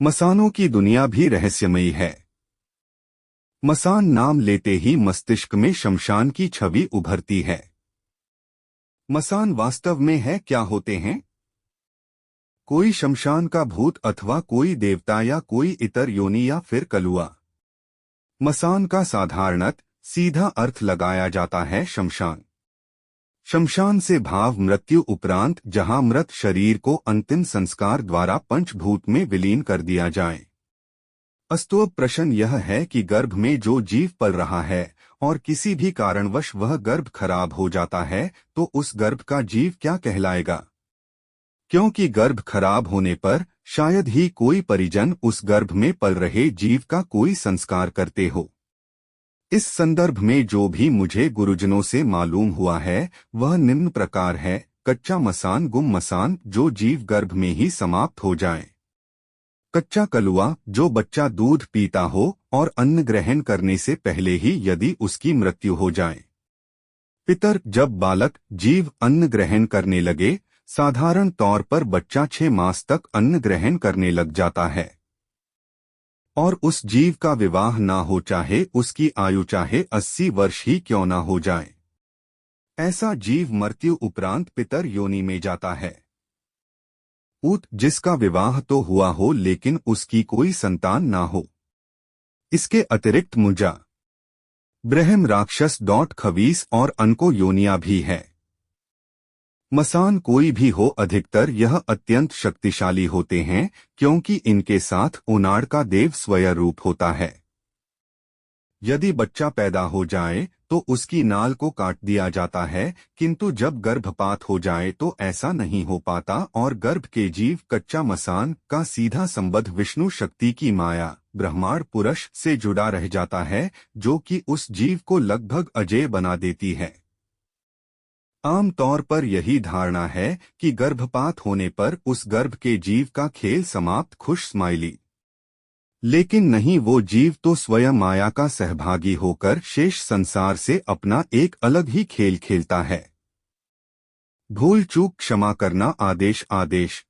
मसानों की दुनिया भी रहस्यमयी है। मसान नाम लेते ही मस्तिष्क में शमशान की छवि उभरती है। मसान वास्तव में है क्या होते हैं? कोई शमशान का भूत अथवा कोई देवता या कोई इतर योनि या फिर कलुआ। मसान का साधारणत सीधा अर्थ लगाया जाता है शमशान। शमशान से भाव मृत्यु उपरांत जहां मृत शरीर को अंतिम संस्कार द्वारा पंचभूत में विलीन कर दिया जाए। अस्तु प्रश्न यह है कि गर्भ में जो जीव पल रहा है और किसी भी कारणवश वह गर्भ खराब हो जाता है तो उस गर्भ का जीव क्या कहलाएगा? क्योंकि गर्भ खराब होने पर शायद ही कोई परिजन उस गर्भ में पल रहे जीव का कोई संस्कार करते हो। इस संदर्भ में जो भी मुझे गुरुजनों से मालूम हुआ है वह निम्न प्रकार है। कच्चा मसान गुम मसान जो जीव गर्भ में ही समाप्त हो जाए। कच्चा कलुआ जो बच्चा दूध पीता हो और अन्न ग्रहण करने से पहले ही यदि उसकी मृत्यु हो जाए। पितर जब बालक जीव अन्न ग्रहण करने लगे, साधारण तौर पर बच्चा 6 मास तक अन्न ग्रहण करने लग जाता है और उस जीव का विवाह ना हो चाहे उसकी आयु चाहे 80 वर्ष ही क्यों ना हो जाए। ऐसा जीव मृत्यु उपरांत पितर योनि में जाता है। ऊत जिसका विवाह तो हुआ हो लेकिन उसकी कोई संतान ना हो। इसके अतिरिक्त मुजा ब्रह्म राक्षस खबीस और अनको योनिया भी है। मसान कोई भी हो अधिकतर यह अत्यंत शक्तिशाली होते हैं क्योंकि इनके साथ उनाड़ का देव स्वयं रूप होता है। यदि बच्चा पैदा हो जाए तो उसकी नाल को काट दिया जाता है, किंतु जब गर्भपात हो जाए तो ऐसा नहीं हो पाता और गर्भ के जीव कच्चा मसान का सीधा संबंध विष्णु शक्ति की माया ब्रह्मांड पुरुष से जुड़ा रह जाता है, जो कि उस जीव को लगभग अजेय बना देती है। आम तौर पर यही धारणा है कि गर्भपात होने पर उस गर्भ के जीव का खेल समाप्त खुश स्माइली। लेकिन नहीं, वो जीव तो स्वयं माया का सहभागी होकर शेष संसार से अपना एक अलग ही खेल खेलता है। भूल चूक क्षमा करना आदेश आदेश।